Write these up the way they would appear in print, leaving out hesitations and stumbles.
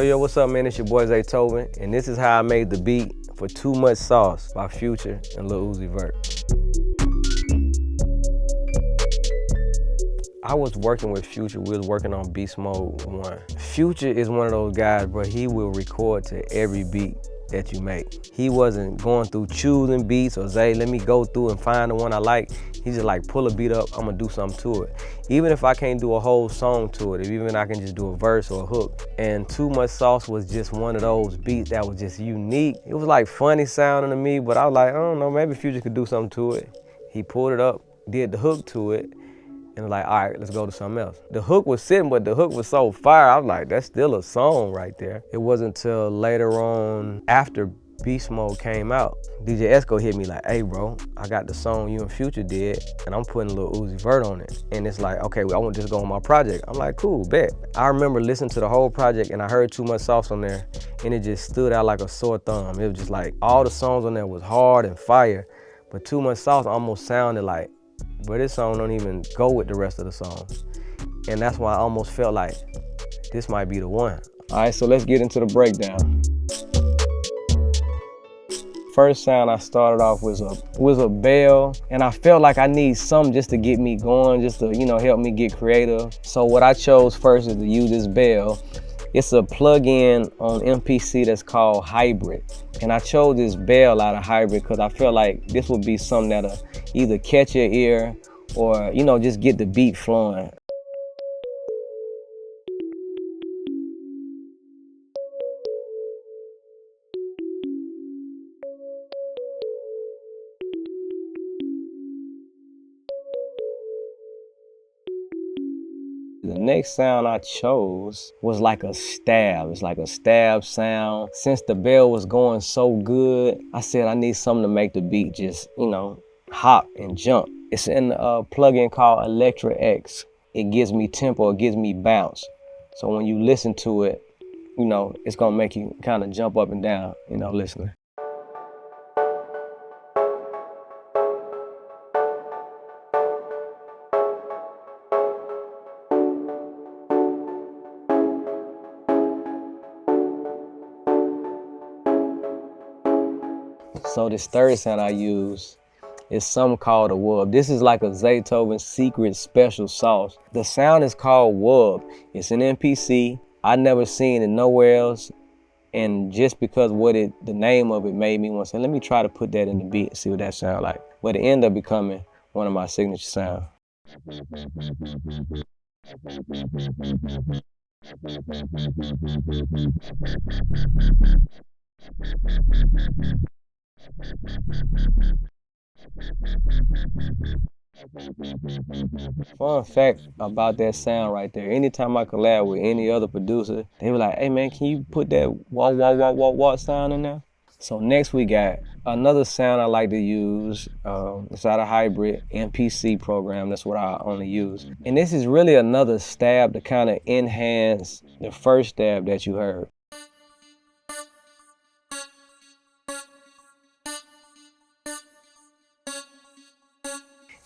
Yo, what's up, man? It's your boy Zaytoven, and this is how I made the beat for Too Much Sauce by Future and Lil Uzi Vert. I was working with Future. We was working on Beast Mode 1. Future is one of those guys, bro, he will record to every beat that you make. He wasn't going through choosing beats or say, let me go through and find the one I like. He just like, pull a beat up, I'm gonna do something to it. Even if I can't do a whole song to it, even I can just do a verse or a hook. And Too Much Sauce was just one of those beats that was just unique. It was like funny sounding to me, but I was like, I don't know, maybe Future could do something to it. He pulled it up, did the hook to it, and was like, all right, let's go to something else. The hook was sitting, but the hook was so fire, I was like, that's still a song right there. It wasn't until later on, after Beast Mode came out, DJ Esco hit me like, hey bro, I got the song you and Future did, and I'm putting Lil Uzi Vert on it. And it's like, okay, well, I want to just go on my project. I'm like, cool, bet. I remember listening to the whole project, and I heard Too Much Sauce on there, and it just stood out like a sore thumb. It was just like, all the songs on there was hard and fire, but Too Much Sauce almost sounded like, but this song don't even go with the rest of the songs. And that's why I almost felt like this might be the one. All right, so let's get into the breakdown. First sound I started off was a bell, and I felt like I need something just to get me going, just to, help me get creative. So what I chose first is to use this bell. It's a plug-in on MPC that's called Hybrid. And I chose this bell out of Hybrid because I felt like this would be something that'll either catch your ear or, just get the beat flowing. The next sound I chose was like a stab. It's like a stab sound. Since the bell was going so good, I said I need something to make the beat just, hop and jump. It's in a plugin called Electra X. It gives me tempo, it gives me bounce. So when you listen to it, it's gonna make you kind of jump up and down, listening. So this third sound I use is something called a wub. This is like a Zaytoven secret special sauce. The sound is called wub. It's an MPC. I never seen it nowhere else. And just because the name of it made me want to say, let me try to put that in the beat and see what that sound like. But it ended up becoming one of my signature sounds. Fun fact about that sound right there, anytime I collab with any other producer, they were like, hey man, can you put that wah wah wah wah wah sound in there? So next we got another sound I like to use. It's out of Hybrid MPC program. That's what I only use. And this is really another stab to kind of enhance the first stab that you heard.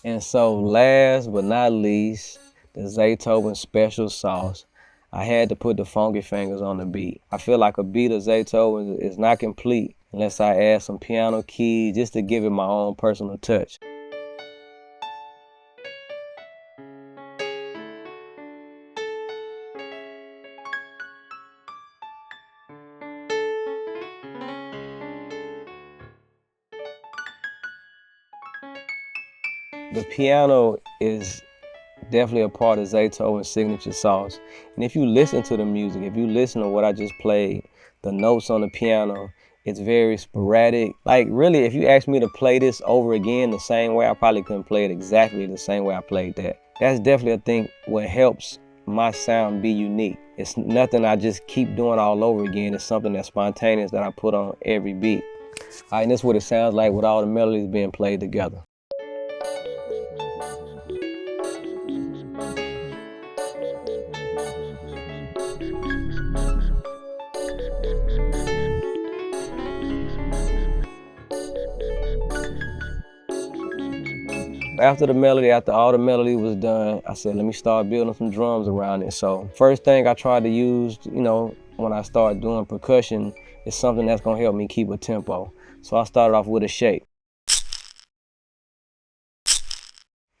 And so last but not least, the Zaytoven special sauce. I had to put the funky fingers on the beat. I feel like a beat of Zaytoven is not complete unless I add some piano keys just to give it my own personal touch. The piano is definitely a part of Zaytoven's signature sauce. And if you listen to the music, if you listen to what I just played, the notes on the piano, it's very sporadic. Like really, if you asked me to play this over again the same way, I probably couldn't play it exactly the same way I played that. That's definitely, I think, what helps my sound be unique. It's nothing I just keep doing all over again. It's something that's spontaneous that I put on every beat. All right, and that's what it sounds like with all the melodies being played together. After all the melody was done, I said, let me start building some drums around it. So first thing I tried to use, when I start doing percussion is something that's gonna help me keep a tempo. So I started off with a shake.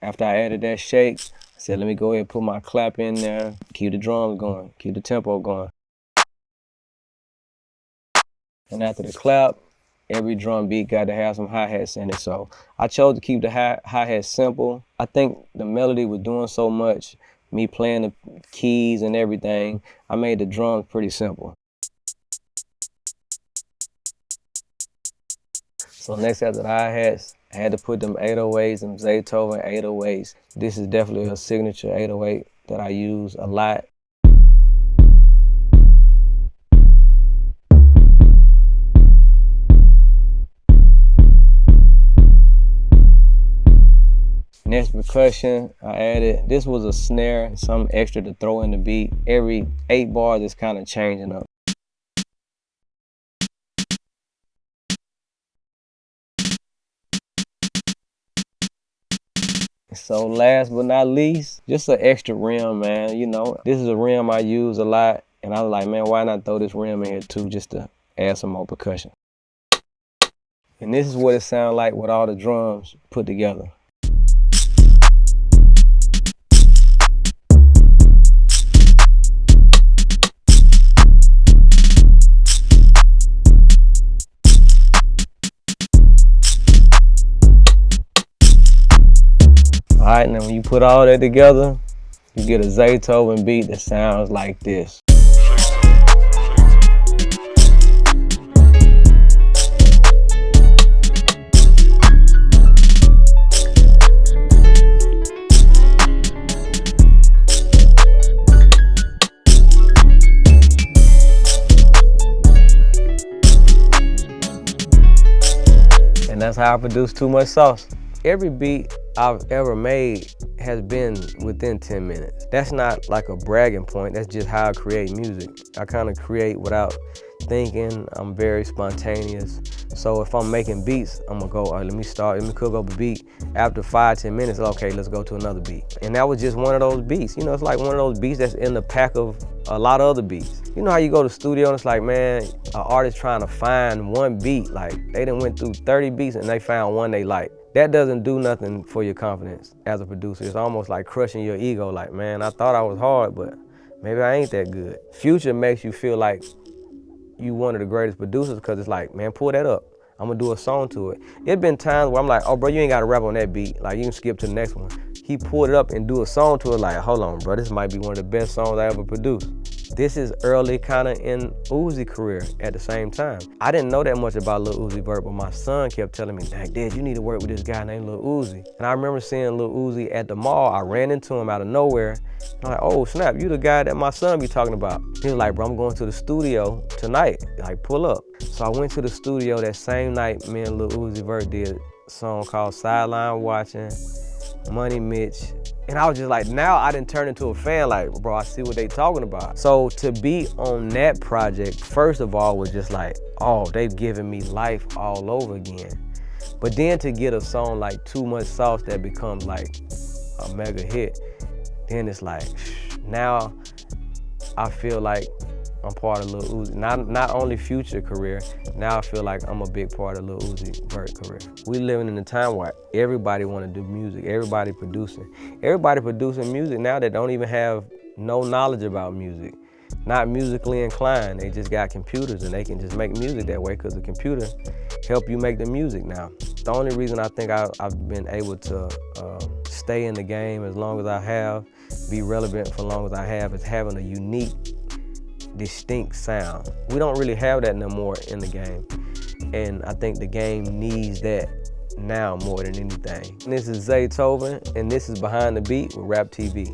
After I added that shake, I said, let me go ahead and put my clap in there, keep the drums going, keep the tempo going. And after the clap, every drum beat got to have some hi-hats in it. So I chose to keep the hi-hats simple. I think the melody was doing so much, me playing the keys and everything, I made the drums pretty simple. So next after the hi-hats, I had to put them 808s, them Zaytoven 808s. This is definitely a signature 808 that I use a lot. Next percussion, I added, this was a snare, something extra to throw in the beat. Every 8 bars is kind of changing up. So last but not least, just an extra rim, man. You know, this is a rim I use a lot, and I was like, man, why not throw this rim in here too, just to add some more percussion. And this is what it sounds like with all the drums put together. All right, now when you put all that together, you get a Zaytoven beat that sounds like this. And that's how I produce Too Much Sauce. Every beat I've ever made has been within 10 minutes. That's not like a bragging point, that's just how I create music. I kind of create without thinking, I'm very spontaneous. So if I'm making beats, I'm gonna go, all right, let me cook up a beat. After 5-10 minutes, okay, let's go to another beat. And that was just one of those beats. You know, it's like one of those beats that's in the pack of a lot of other beats. You know how you go to the studio and it's like, man, an artist trying to find one beat, like they done went through 30 beats and they found one they like. That doesn't do nothing for your confidence as a producer. It's almost like crushing your ego, like, man, I thought I was hard, but maybe I ain't that good. Future makes you feel like you one of the greatest producers because it's like, man, pull that up. I'm gonna do a song to it. It's been times where I'm like, oh, bro, you ain't gotta rap on that beat. Like, you can skip to the next one. He pulled it up and do a song to it, like, hold on, bro, this might be one of the best songs I ever produced. This is early kind of in Uzi career at the same time. I didn't know that much about Lil Uzi Vert, but my son kept telling me, Dad, you need to work with this guy named Lil Uzi. And I remember seeing Lil Uzi at the mall. I ran into him out of nowhere. I'm like, oh, snap, you the guy that my son be talking about. He was like, bro, I'm going to the studio tonight. Like, pull up. So I went to the studio that same night. Me and Lil Uzi Vert did a song called Sideline Watching, Money Mitch. And I was just like, now I didn't turn into a fan, like, bro, I see what they talking about. So to be on that project, first of all, was just like, oh, they've given me life all over again. But then to get a song like Too Much Sauce that becomes like a mega hit, then it's like, now I feel like I'm part of Lil Uzi. Not only Future career, now I feel like I'm a big part of Lil Uzi Vert career. We living in a time where everybody want to do music, everybody producing. Everybody producing music now that don't even have no knowledge about music. Not musically inclined, they just got computers and they can just make music that way because the computer help you make the music now. The only reason I think I've been able to stay in the game as long as I have, be relevant for as long as I have, is having a unique, distinct sound. We don't really have that no more in the game. And I think the game needs that now more than anything. And this is Zaytoven, and this is Behind the Beat with RapTV.